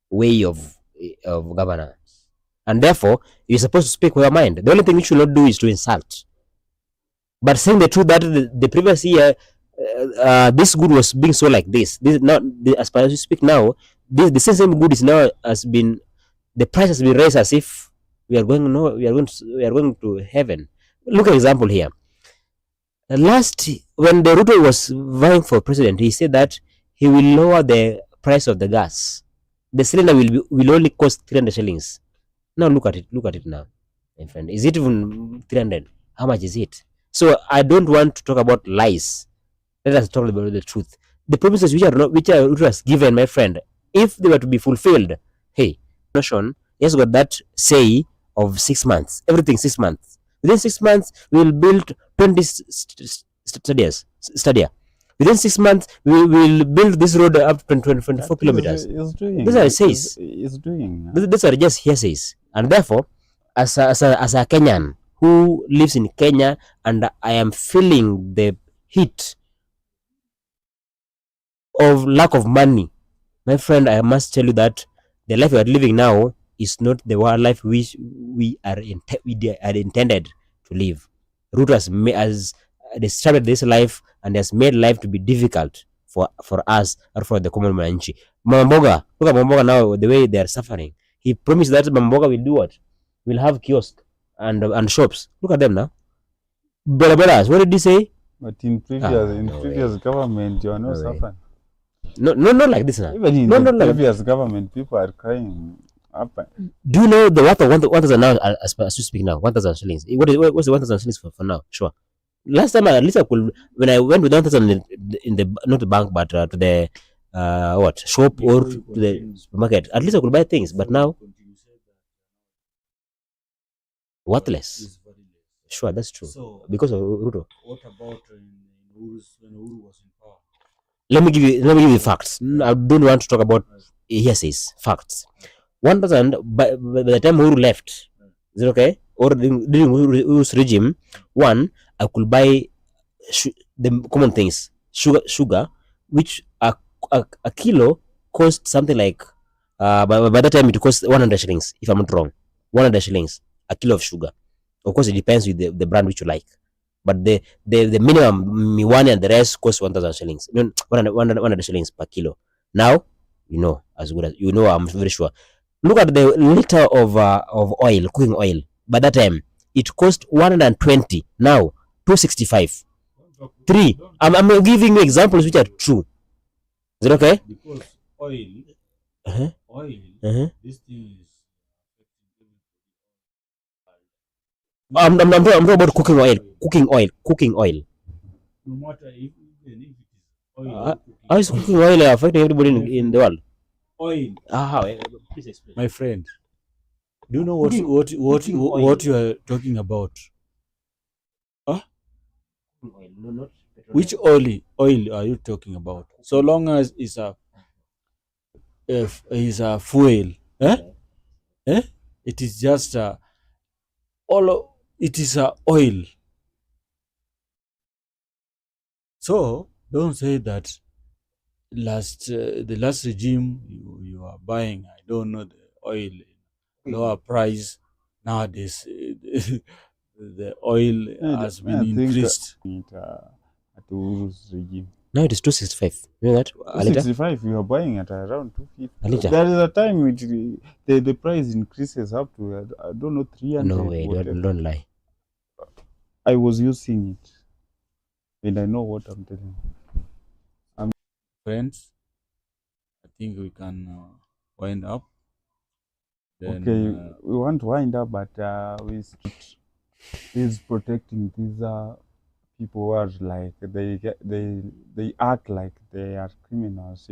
way of governance, and therefore you're supposed to speak with your mind. The only thing you should not do is to insult. But saying the truth that the previous year, this good was being sold like this. This not as far as you speak now. This the same good is now has been, the price has been raised as if we are going no we are going to heaven. Look at example here. Last when the Ruto was vying for president, he said that he will lower the price of the gas. The cylinder will only cost 300 shillings. Now look at it. Look at it now, my friend. Is it even 300? How much is it? So I don't want to talk about lies. Let us talk about the truth. The promises which are not, which are Ruto has given, my friend, if they were to be fulfilled, hey, nation, he has got that say of 6 months. Everything 6 months. Within 6 months, we will build 20 stadia. Within 6 months, we will build this road up to 24 kilometers. These are says. These are just hearsays. And therefore, as a Kenyan who lives in Kenya, and I am feeling the heat of lack of money, my friend, I must tell you that the life we are living now is not the life which we are intended to live. Ruto has described this life and has made life to be difficult for us or for the common manchi. Mamboga, look at Mamboga now, the way they are suffering. He promised that Mamboga will do what? We'll have kiosk and shops. Look at them now. Barabaras, what did he say? But in previous government, you are not suffering. No, not like this now. Even in the previous government, people are crying up. Do you know the worth of 1,000 now as you speak now? 1,000 shillings. What's the 1,000 shillings for now? Sure. Last time at least I could, when I went with 1,000 in the not the bank but to the shop or to the supermarket, at least I could buy things. But now, worthless. Sure, that's true. So, because of Ruto. What about when Uhuru was in power? Let me give you facts. I don't want to talk about hearsays. Facts. 1,000 by the time Uhuru left, is it okay? Or during Uhuru's regime, one, I could buy the common things, sugar, which a kilo cost something like by that time it cost 100 shillings, if I'm not wrong. 100 shillings, a kilo of sugar. Of course, it depends with the brand which you like. But the minimum Miwani and the rest cost 1,000 shillings. 100 shillings per kilo. Now, you know, as good as you know, I'm very sure. Look at the liter of oil, cooking oil. By that time, it cost 120. Now, 265. 3. I'm giving you examples which are true. Is it okay? Because oil, this thing is. I'm talking about cooking oil. Cooking oil. No matter if it is oil. How is cooking oil affecting everybody in the world? Oil. Please explain. My friend, do you know what you are talking about? Huh? Oil. No, not Which oil are you talking about? So long as it's a fuel, it is just it is a oil. So don't say that the last regime you are buying, I don't know, the oil lower price. Nowadays the oil has been increased. At Uhuru's regime. Now it is 265. You know that? 265, you are buying at around 250. A There is a time which the price increases up to, I don't know, 300. No way, don't lie. I was using it, and I know what I'm telling you. Friends, I think we can wind up. Then, okay, we want to wind up, but is protecting these people who are like they act like they are criminals.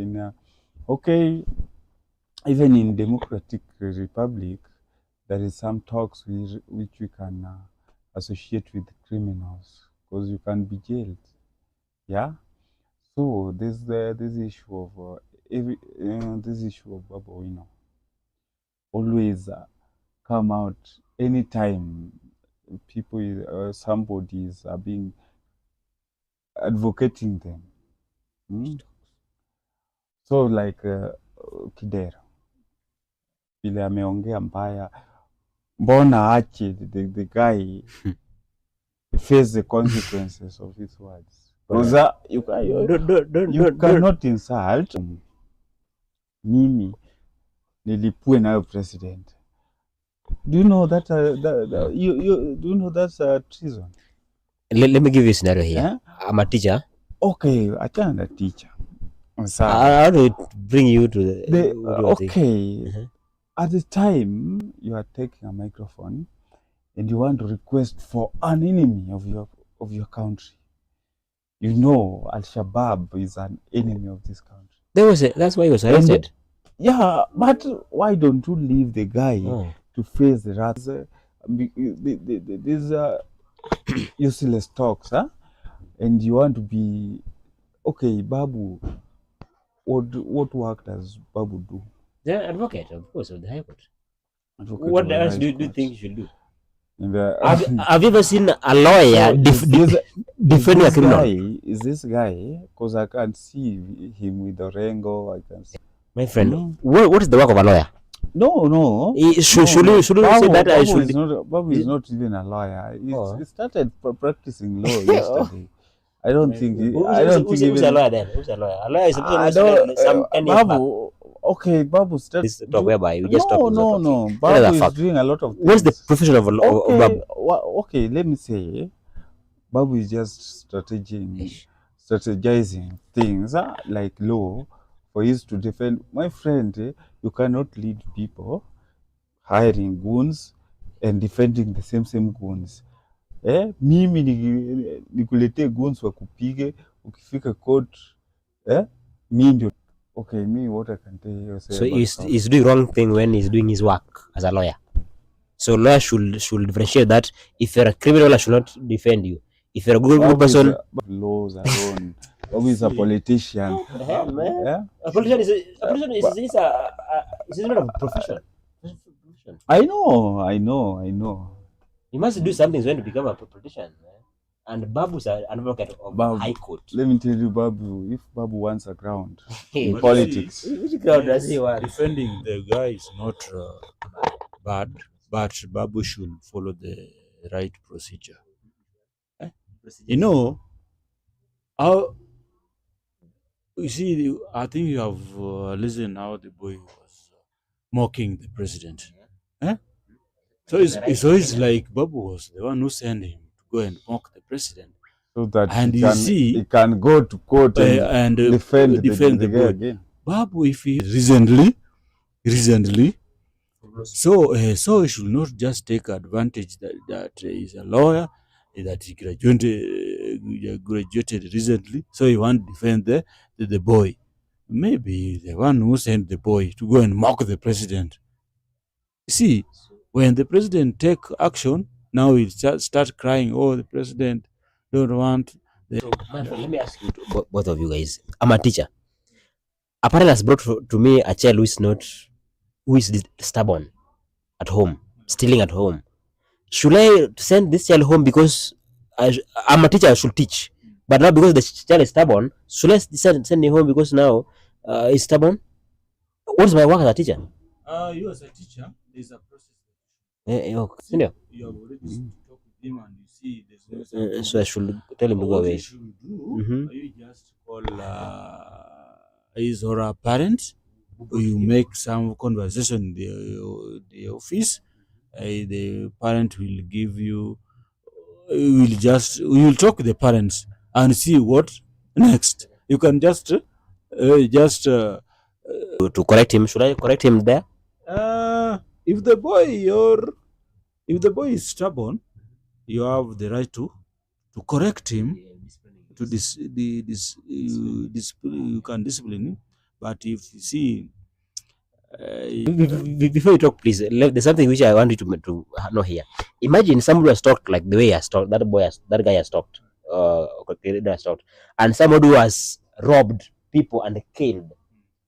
Okay, even in democratic republic, there is some talks which we can associate with criminals because you can be jailed. Yeah. So this issue of this issue of Babu Owino. Always come out anytime somebodies are being advocating them. So like Kidero vile ameongea mbaya, mbona aache the guy face the consequences of his words? Because you cannot insult mimi nilipue nayo president. Do you know that do you know that's treason? Let me give you a scenario here. I'm a teacher. Okay, achana na teacher. How do it bring you to the okay. At the time you are taking a microphone and you want to request for an enemy of your country. You know Al-Shabaab is an enemy of this country. That's why he was arrested. Yeah, but why don't you leave the guy to face the wrath? These useless talks, and you want to be okay. Babu, what work does Babu do? The advocate, of course, of the High Court. Advocate what else do you think you should do? Have you ever seen a lawyer defending a criminal? Is this guy? Because I can't see him with Orengo. I can see. My friend, what is the work of a lawyer? No. Should you say that I should? Babu is not even a lawyer. He started practicing law yesterday. I don't think. Who's a lawyer then? Who's a lawyer? A lawyer is Babu. Okay, Babu started. This talk whereby we just talk. No. Babu is doing a lot of things. What's the profession of Babu? Okay, let me say, Babu is just strategizing things like law for you to defend. My friend, you cannot lead people hiring goons and defending the same goons. Mimi nikuletee goons wakupige ukifika court. Mimi ndio. Okay, me what I can tell you. So he's doing wrong thing when he's doing his work as a lawyer. So lawyer should differentiate that if you're a criminal, I should not defend you. If you're a good person, laws alone. Babu is a politician. A politician is not a profession. I know. You must do something when you become a politician. And Babu is an advocate of High Court. Let me tell you, Babu, if Babu wants a ground in politics. Which ground does he want? Defending the guy is not bad, but Babu should follow the right procedure. You know, you see, I think you have listened how the boy was mocking the president. So it's like Babu was the one who sent him to go and mock the president. So that he can go to court and defend the guy again. Babu, if he recently, so he should not just take advantage that he is a lawyer, that he graduated recently, so he want to defend the boy. Maybe the one who sent the boy to go and mock the president. See, when the president take action, now he start crying, oh, the president don't want. So, let me ask you, both of you guys. I'm a teacher. A parent has brought to me a child who is stubborn at home, stealing at home. Should I send this child home because I'm a teacher, I should teach? But now because the child is stubborn, should I send him home because now he's stubborn? What's my work as a teacher? You as a teacher, there's a process. You have already talked with him and you see there's no so I should tell him to go away. What you should do, you just call his or her parents, you make some conversation in the office. The parent will give you, you will talk with the parents and see what next. You can just to correct him. Should I correct him there? If the boy is stubborn, you have the right to correct him, to you can discipline him. But if you see, before you talk, please, there's something which I want you to know here. Imagine somebody has talked like the way he has talked, that guy has talked, and somebody who has robbed people and killed.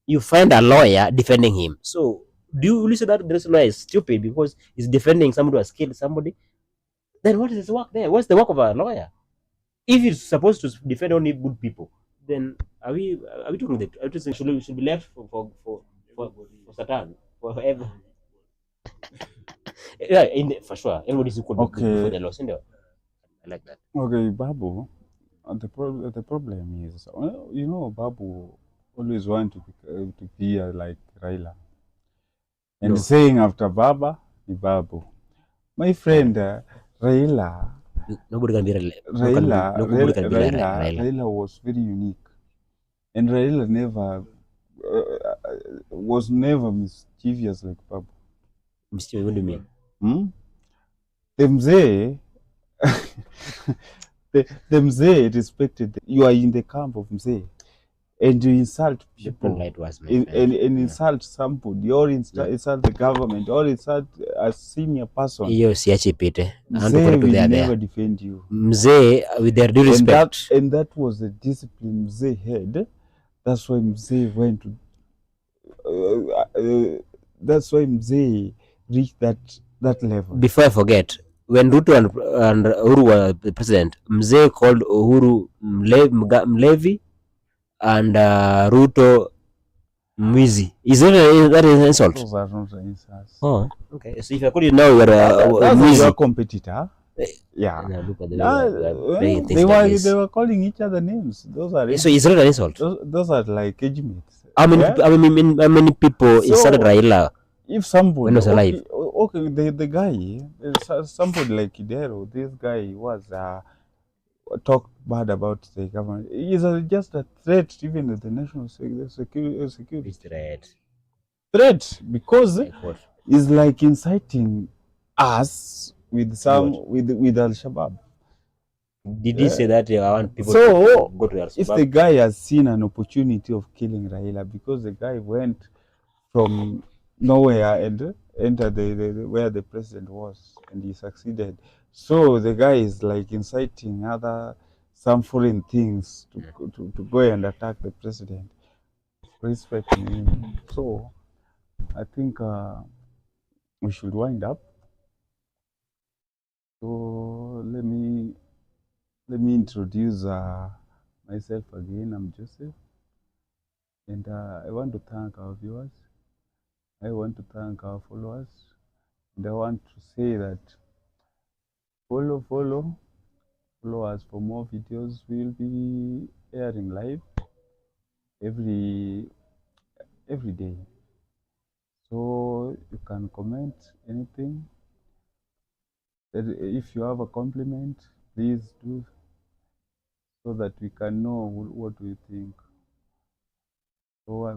You find a lawyer defending him. So Do you really say that this lawyer is stupid because he's defending somebody who has killed somebody? Then what is his work there? What's the work of a lawyer? If he's supposed to defend only good people, then are we talking that everything should be left for Satan forever? Yeah, for sure, everybody's equal before the law. I like that. Okay, Babu. The problem is, Babu always want to be like Raila, and saying after Baba, Babu. My friend, Raila. Nobody can be Raila was very unique, and Raila was never mischievous like Babu. Mischievous, what do you mean? The Mzee, the Mzee respected. You are in the camp of Mzee, and you insult people, and insult somebody, or insult the government, or insult a senior person. Mzee will never defend you. Mzee, with their due respect. And that was the discipline Mzee had. That's why Mzee went to. That's why Mzee reached that level. Before I forget, when Ruto and Uhuru were the president, Mzee called Uhuru Mlevi and Ruto Mwizi. Is that an insult? Those are not insults. Oh, okay. So if I call you now, you're a competitor. Yeah. Look at they were calling each other names. Those are so it's not an insult. Those are like age mates. How many people insulted Raila? If somebody when was alive? Okay, the guy, somebody like Kidero, this guy was talked bad about the government. He's just a threat even to the national security. Threat because it's like inciting us with with Al-Shabaab. Did he say that I want people to go to Al-Shabaab? If the guy has seen an opportunity of killing Raila because the guy went from nowhere and entered where the president was and he succeeded. So the guy is like inciting some foreign things to go and attack the president, respecting him. So I think we should wind up. So let me introduce myself again. I'm Joseph, and I want to thank our viewers. I want to thank our followers, and I want to say that follow us for more videos. We'll be airing live every day, so you can comment anything. If you have a compliment, please do, so that we can know what we think. So